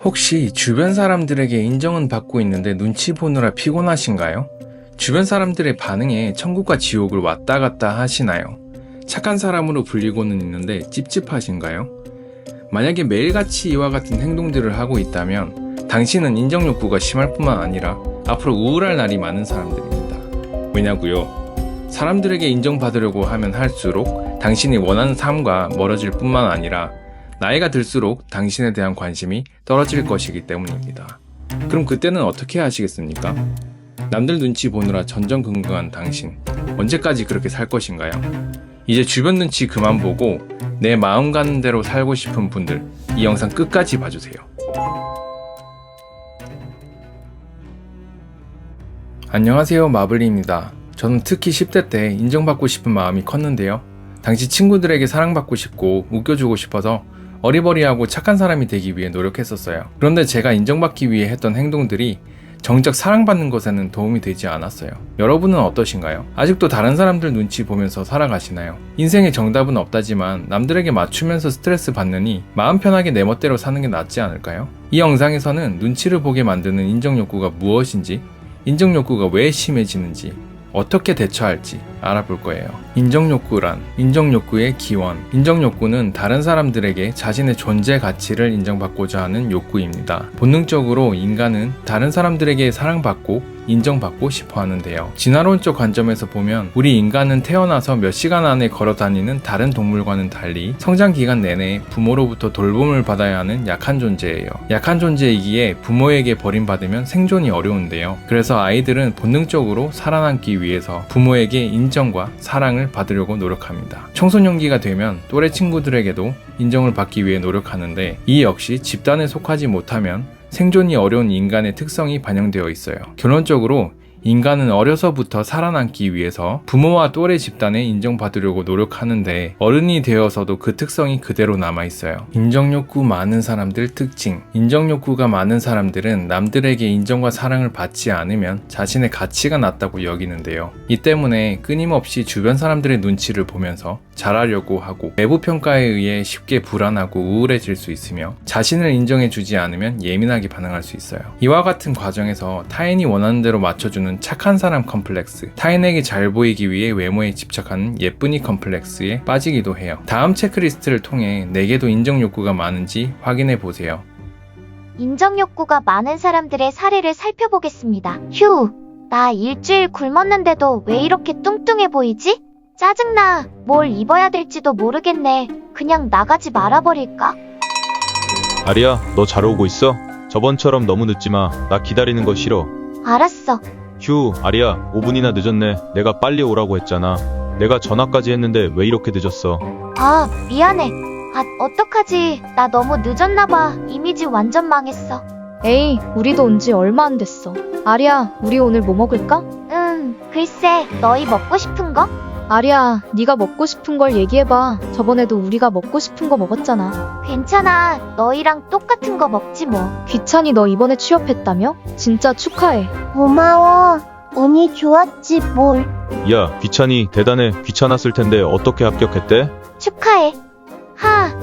혹시 주변 사람들에게 인정은 받고 있는데 눈치 보느라 피곤하신가요? 주변 사람들의 반응에 천국과 지옥을 왔다 갔다 하시나요? 착한 사람으로 불리고는 있는데 찝찝하신가요? 만약에 매일같이 이와 같은 행동들을 하고 있다면 당신은 인정 욕구가 심할 뿐만 아니라 앞으로 우울할 날이 많은 사람들입니다. 왜냐고요? 사람들에게 인정받으려고 하면 할수록 당신이 원하는 삶과 멀어질 뿐만 아니라 나이가 들수록 당신에 대한 관심이 떨어질 것이기 때문입니다. 그럼 그때는 어떻게 하시겠습니까? 남들 눈치 보느라 전전긍긍한 당신, 언제까지 그렇게 살 것인가요? 이제 주변 눈치 그만 보고 내 마음 가는 대로 살고 싶은 분들, 이 영상 끝까지 봐주세요. 안녕하세요, 마블리입니다. 저는 특히 10대 때 인정받고 싶은 마음이 컸는데요. 당시 친구들에게 사랑받고 싶고 웃겨주고 싶어서 어리버리하고 착한 사람이 되기 위해 노력했었어요. 그런데 제가 인정받기 위해 했던 행동들이 정작 사랑받는 것에는 도움이 되지 않았어요. 여러분은 어떠신가요? 아직도 다른 사람들 눈치 보면서 살아가시나요? 인생에 정답은 없다지만 남들에게 맞추면서 스트레스 받느니 마음 편하게 내 멋대로 사는 게 낫지 않을까요? 이 영상에서는 눈치를 보게 만드는 인정욕구가 무엇인지, 인정욕구가 왜 심해지는지, 어떻게 대처할지 알아볼 거예요. 인정욕구란 인정욕구의 기원. 인정욕구는 다른 사람들에게 자신의 존재 가치를 인정받고자 하는 욕구입니다. 본능적으로 인간은 다른 사람들에게 사랑받고 인정받고 싶어 하는데요. 진화론적 관점에서 보면 우리 인간은 태어나서 몇 시간 안에 걸어 다니는 다른 동물과는 달리 성장 기간 내내 부모로부터 돌봄을 받아야 하는 약한 존재예요. 약한 존재이기에 부모에게 버림받으면 생존이 어려운데요. 그래서 아이들은 본능적으로 살아남기 위해서 부모에게 인정과 사랑을 받으려고 노력합니다. 청소년기가 되면 또래 친구들에게도 인정을 받기 위해 노력하는데 이 역시 집단에 속하지 못하면 생존이 어려운 인간의 특성이 반영되어 있어요. 결론적으로 인간은 어려서부터 살아남기 위해서 부모와 또래 집단에 인정받으려고 노력하는데 어른이 되어서도 그 특성이 그대로 남아있어요. 인정욕구 많은 사람들 특징. 인정욕구가 많은 사람들은 남들에게 인정과 사랑을 받지 않으면 자신의 가치가 낮다고 여기는데요. 이 때문에 끊임없이 주변 사람들의 눈치를 보면서 잘하려고 하고 외부 평가에 의해 쉽게 불안하고 우울해질 수 있으며 자신을 인정해주지 않으면 예민하게 반응할 수 있어요. 이와 같은 과정에서 타인이 원하는 대로 맞춰주는 착한 사람 컴플렉스, 타인에게 잘 보이기 위해 외모에 집착하는 예쁜이 컴플렉스에 빠지기도 해요. 다음 체크리스트를 통해 내게도 인정욕구가 많은지 확인해 보세요. 인정욕구가 많은 사람들의 사례를 살펴보겠습니다. 휴, 나 일주일 굶었는데도 왜 이렇게 뚱뚱해 보이지? 짜증나. 뭘 입어야 될지도 모르겠네. 그냥 나가지 말아버릴까? 아리야, 너 잘 오고 있어? 저번처럼 너무 늦지 마. 나 기다리는 거 싫어. 알았어. 휴, 아리야, 5분이나 늦었네. 내가 빨리 오라고 했잖아. 내가 전화까지 했는데 왜 이렇게 늦었어? 아, 미안해. 어떡하지? 나 너무 늦었나봐. 이미지 완전 망했어. 에이, 우리도 온 지 얼마 안 됐어. 아리야, 우리 오늘 뭐 먹을까? 글쎄, 너희 먹고 싶은 거? 아리야, 네가 먹고 싶은 걸 얘기해봐. 저번에도 우리가 먹고 싶은 거 먹었잖아. 괜찮아. 너희랑 똑같은 거 먹지 뭐. 귀찬이 너 이번에 취업했다며? 진짜 축하해. 고마워. 운이 좋았지 뭘. 야, 귀찬이 대단해. 귀찮았을 텐데 어떻게 합격했대? 축하해.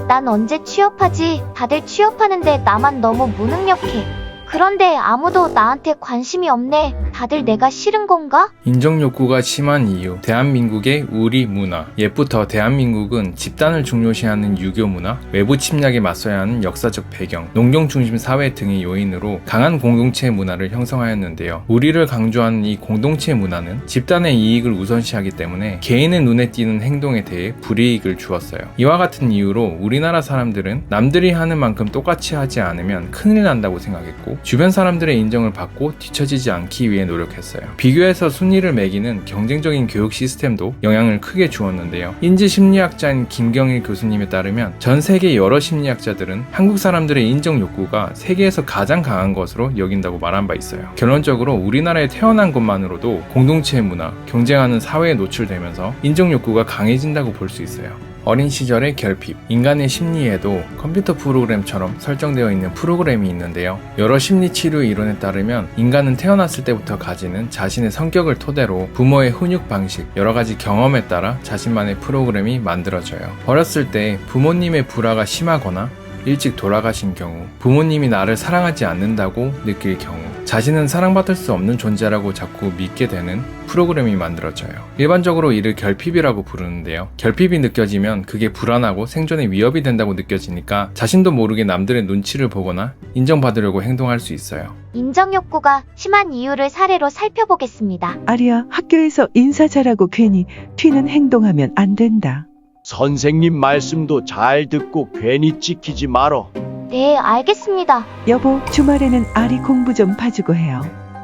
난 언제 취업하지? 다들 취업하는데 나만 너무 무능력해. 그런데 아무도 나한테 관심이 없네. 다들 내가 싫은 건가? 인정욕구가 심한 이유. 대한민국의 우리 문화. 옛부터 대한민국은 집단을 중요시하는 유교 문화, 외부 침략에 맞서야 하는 역사적 배경, 농경 중심 사회 등의 요인으로 강한 공동체 문화를 형성하였는데요. 우리를 강조하는 이 공동체 문화는 집단의 이익을 우선시하기 때문에 개인의 눈에 띄는 행동에 대해 불이익을 주었어요. 이와 같은 이유로 우리나라 사람들은 남들이 하는 만큼 똑같이 하지 않으면 큰일 난다고 생각했고 주변 사람들의 인정을 받고 뒤처지지 않기 위해 노력했어요. 비교해서 순위를 매기는 경쟁적인 교육 시스템도 영향을 크게 주었는데요. 인지심리학자인 김경일 교수님에 따르면 전 세계 여러 심리학자들은 한국 사람들의 인정 욕구가 세계에서 가장 강한 것으로 여긴다고 말한 바 있어요. 결론적으로 우리나라에 태어난 것만으로도 공동체 문화, 경쟁하는 사회에 노출되면서 인정 욕구가 강해진다고 볼 수 있어요. 어린 시절의 결핍, 인간의 심리에도 컴퓨터 프로그램처럼 설정되어 있는 프로그램이 있는데요. 여러 심리치료 이론에 따르면 인간은 태어났을 때부터 가지는 자신의 성격을 토대로 부모의 훈육 방식, 여러 가지 경험에 따라 자신만의 프로그램이 만들어져요. 어렸을 때 부모님의 불화가 심하거나 일찍 돌아가신 경우, 부모님이 나를 사랑하지 않는다고 느낄 경우, 자신은 사랑받을 수 없는 존재라고 자꾸 믿게 되는 프로그램이 만들어져요. 일반적으로 이를 결핍이라고 부르는데요. 결핍이 느껴지면 그게 불안하고 생존에 위협이 된다고 느껴지니까 자신도 모르게 남들의 눈치를 보거나 인정받으려고 행동할 수 있어요. 인정 욕구가 심한 이유를 사례로 살펴보겠습니다. 아리야, 학교에서 인사 잘하고 괜히 튀는 행동하면 안 된다. 선생님 말씀도 잘 듣고 괜히 찍히지 말어. 네, 알겠습니다. 여보, 주말에는 아리 공부 좀 봐주고 해요.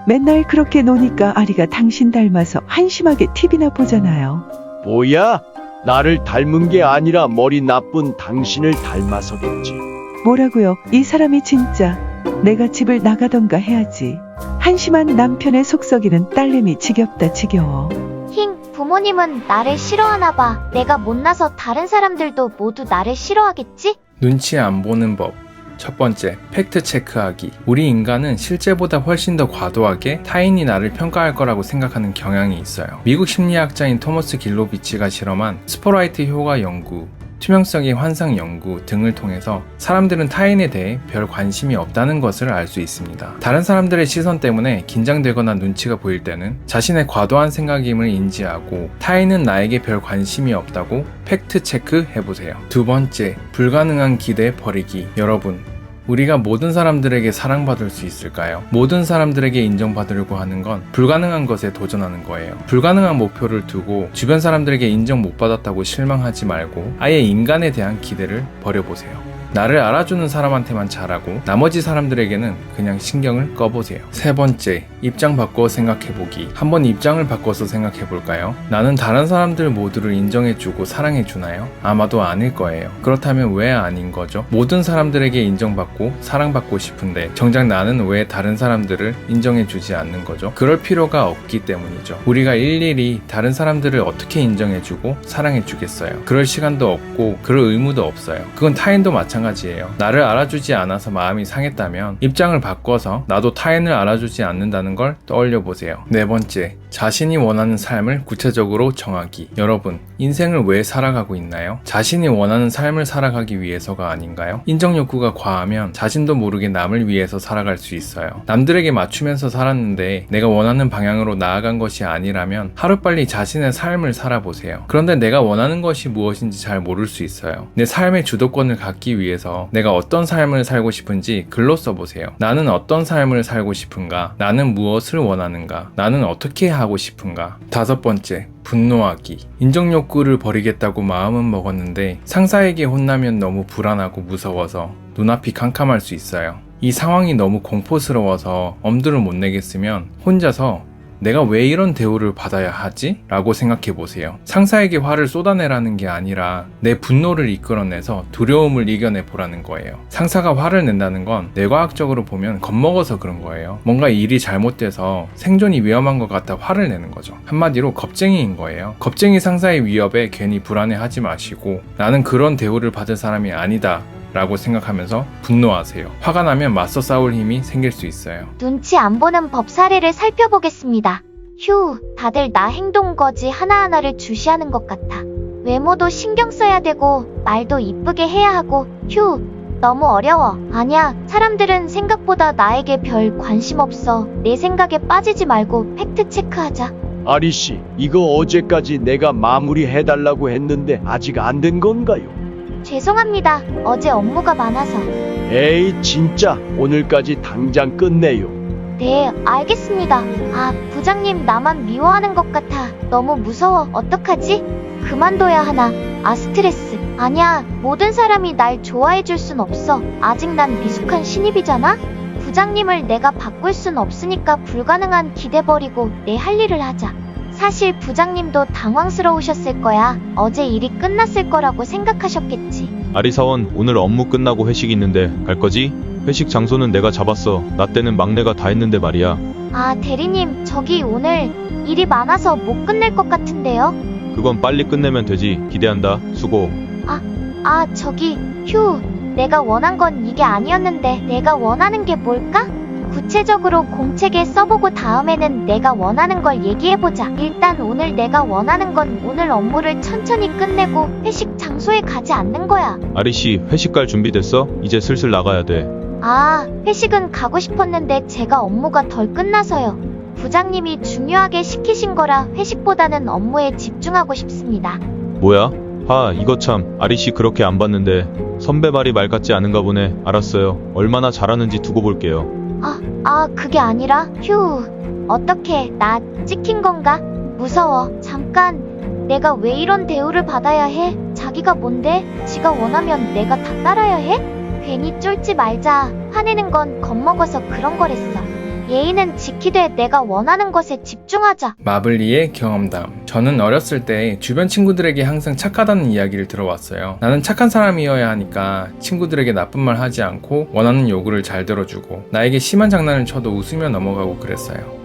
맨날 그렇게 노니까 아리가 당신 닮아서 한심하게 TV나 보잖아요. 뭐야? 나를 닮은 게 아니라 머리 나쁜 당신을 닮아서겠지. 뭐라고요? 이 사람이 진짜. 내가 집을 나가던가 해야지. 한심한 남편의 속썩이는 딸내미 지겹다 지겨워. 부모님은 나를 싫어하나 봐. 내가 못나서 다른 사람들도 모두 나를 싫어하겠지? 눈치 안 보는 법. 첫 번째, 팩트 체크하기. 우리 인간은 실제보다 훨씬 더 과도하게 타인이 나를 평가할 거라고 생각하는 경향이 있어요. 미국 심리학자인 토머스 길로비치가 실험한 스포라이트 효과 연구, 투명성의 환상 연구 등을 통해서 사람들은 타인에 대해 별 관심이 없다는 것을 알 수 있습니다. 다른 사람들의 시선 때문에 긴장되거나 눈치가 보일 때는 자신의 과도한 생각임을 인지하고 타인은 나에게 별 관심이 없다고 팩트 체크 해보세요. 두 번째, 불가능한 기대 버리기. 여러분, 우리가 모든 사람들에게 사랑받을 수 있을까요? 모든 사람들에게 인정받으려고 하는 건 불가능한 것에 도전하는 거예요. 불가능한 목표를 두고 주변 사람들에게 인정 못 받았다고 실망하지 말고 아예 인간에 대한 기대를 버려보세요. 나를 알아주는 사람한테만 잘하고 나머지 사람들에게는 그냥 신경을 꺼보세요. 세 번째, 입장 바꿔 생각해보기. 한번 입장을 바꿔서 생각해볼까요? 나는 다른 사람들 모두를 인정해주고 사랑해주나요? 아마도 아닐 거예요. 그렇다면 왜 아닌 거죠? 모든 사람들에게 인정받고 사랑받고 싶은데 정작 나는 왜 다른 사람들을 인정해주지 않는 거죠? 그럴 필요가 없기 때문이죠. 우리가 일일이 다른 사람들을 어떻게 인정해주고 사랑해주겠어요? 그럴 시간도 없고 그럴 의무도 없어요. 그건 타인도 마찬가지예요. 나를 알아주지 않아서 마음이 상했다면 입장을 바꿔서 나도 타인을 알아주지 않는다는 걸 떠올려 보세요. 네 번째, 자신이 원하는 삶을 구체적으로 정하기. 여러분, 인생을 왜 살아가고 있나요? 자신이 원하는 삶을 살아가기 위해서가 아닌가요? 인정 욕구가 과하면 자신도 모르게 남을 위해서 살아갈 수 있어요. 남들에게 맞추면서 살았는데 내가 원하는 방향으로 나아간 것이 아니라면 하루빨리 자신의 삶을 살아보세요. 그런데 내가 원하는 것이 무엇인지 잘 모를 수 있어요. 내 삶의 주도권을 갖기 위해서 내가 어떤 삶을 살고 싶은지 글로 써보세요. 나는 어떤 삶을 살고 싶은가? 나는 무엇을 원하는가? 나는 어떻게 하고 싶은가? 다섯 번째, 분노하기. 인정 욕구를 버리겠다고 마음은 먹었는데 상사에게 혼나면 너무 불안하고 무서워서 눈앞이 캄캄할 수 있어요. 이 상황이 너무 공포스러워서 엄두를 못 내겠으면 혼자서 내가 왜 이런 대우를 받아야 하지? 라고 생각해 보세요. 상사에게 화를 쏟아내라는 게 아니라 내 분노를 이끌어내서 두려움을 이겨내 보라는 거예요. 상사가 화를 낸다는 건 뇌과학적으로 보면 겁먹어서 그런 거예요. 뭔가 일이 잘못돼서 생존이 위험한 것 같아 화를 내는 거죠. 한마디로 겁쟁이인 거예요. 겁쟁이 상사의 위협에 괜히 불안해하지 마시고 나는 그런 대우를 받을 사람이 아니다 라고 생각하면서 분노하세요. 화가 나면 맞서 싸울 힘이 생길 수 있어요. 눈치 안 보는 법 사례를 살펴보겠습니다. 휴, 다들 나 행동 거지 하나하나를 주시하는 것 같아. 외모도 신경 써야 되고 말도 이쁘게 해야 하고 휴, 너무 어려워. 아니야, 사람들은 생각보다 나에게 별 관심 없어. 내 생각에 빠지지 말고 팩트 체크하자. 아리씨, 이거 어제까지 내가 마무리해달라고 했는데 아직 안 된 건가요? 죄송합니다. 어제 업무가 많아서. 에이, 진짜 오늘까지 당장 끝내요. 네, 알겠습니다. 아, 부장님 나만 미워하는 것 같아. 너무 무서워. 어떡하지? 그만둬야 하나? 아, 스트레스. 아니야, 모든 사람이 날 좋아해줄 순 없어. 아직 난 미숙한 신입이잖아? 부장님을 내가 바꿀 순 없으니까 불가능한 기대 버리고 내 할 일을 하자. 사실 부장님도 당황스러우셨을 거야. 어제 일이 끝났을 거라고 생각하셨겠지. 아리 사원, 오늘 업무 끝나고 회식 있는데 갈 거지? 회식 장소는 내가 잡았어. 나 때는 막내가 다 했는데 말이야. 아, 대리님, 저기 오늘 일이 많아서 못 끝낼 것 같은데요? 그건 빨리 끝내면 되지. 기대한다. 수고. 저기, 휴, 내가 원한 건 이게 아니었는데 내가 원하는 게 뭘까? 구체적으로 공책에 써보고 다음에는 내가 원하는 걸 얘기해보자. 일단 오늘 내가 원하는 건 오늘 업무를 천천히 끝내고 회식 장소에 가지 않는 거야. 아리씨, 회식 갈 준비됐어? 이제 슬슬 나가야 돼. 아, 회식은 가고 싶었는데 제가 업무가 덜 끝나서요. 부장님이 중요하게 시키신 거라 회식보다는 업무에 집중하고 싶습니다. 뭐야? 이거 참, 아리씨 그렇게 안 봤는데 선배 말이 말 같지 않은가 보네. 알았어요. 얼마나 잘하는지 두고 볼게요. 그게 아니라, 어떻게, 나 찍힌 건가? 무서워. 잠깐, 내가 왜 이런 대우를 받아야 해? 자기가 뭔데? 지가 원하면 내가 다 따라야 해? 괜히 쫄지 말자. 화내는 건 겁먹어서 그런 거랬어. 예의는 지키되 내가 원하는 것에 집중하자. 마블리의 경험담. 저는 어렸을 때 주변 친구들에게 항상 착하다는 이야기를 들어왔어요. 나는 착한 사람이어야 하니까 친구들에게 나쁜 말 하지 않고 원하는 요구를 잘 들어주고 나에게 심한 장난을 쳐도 웃으며 넘어가고 그랬어요.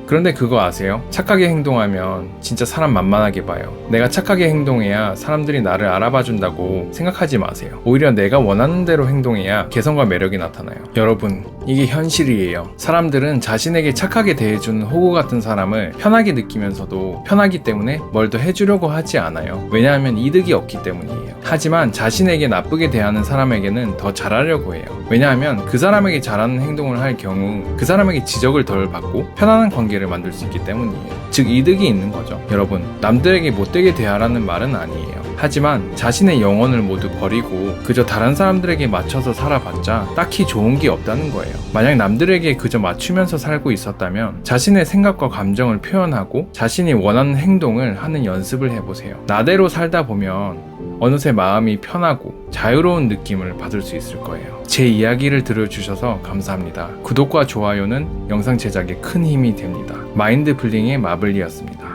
그런데 그거 아세요? 착하게 행동하면 진짜 사람 만만하게 봐요. 내가 착하게 행동해야 사람들이 나를 알아봐준다고 생각하지 마세요. 오히려 내가 원하는 대로 행동해야 개성과 매력이 나타나요. 여러분, 이게 현실이에요. 사람들은 자신에게 착하게 대해주는 호구 같은 사람을 편하게 느끼면서도 편하기 때문에 뭘 더 해주려고 하지 않아요. 왜냐하면 이득이 없기 때문이에요. 하지만 자신에게 나쁘게 대하는 사람에게는 더 잘하려고 해요. 왜냐하면 그 사람에게 잘하는 행동을 할 경우 그 사람에게 지적을 덜 받고 편안한 관계를 만들 수 있기 때문이에요. 즉 이득이 있는 거죠. 여러분, 남들에게 못되게 대하라는 말은 아니에요. 하지만 자신의 영혼을 모두 버리고 그저 다른 사람들에게 맞춰서 살아봤자 딱히 좋은 게 없다는 거예요. 만약 남들에게 그저 맞추면서 살고 있었다면 자신의 생각과 감정을 표현하고 자신이 원하는 행동을 하는 연습을 해보세요. 나대로 살다 보면 어느새 마음이 편하고 자유로운 느낌을 받을 수 있을 거예요. 제 이야기를 들어주셔서 감사합니다. 구독과 좋아요는 영상 제작에 큰 힘이 됩니다. 마인드 블링의 마블리였습니다.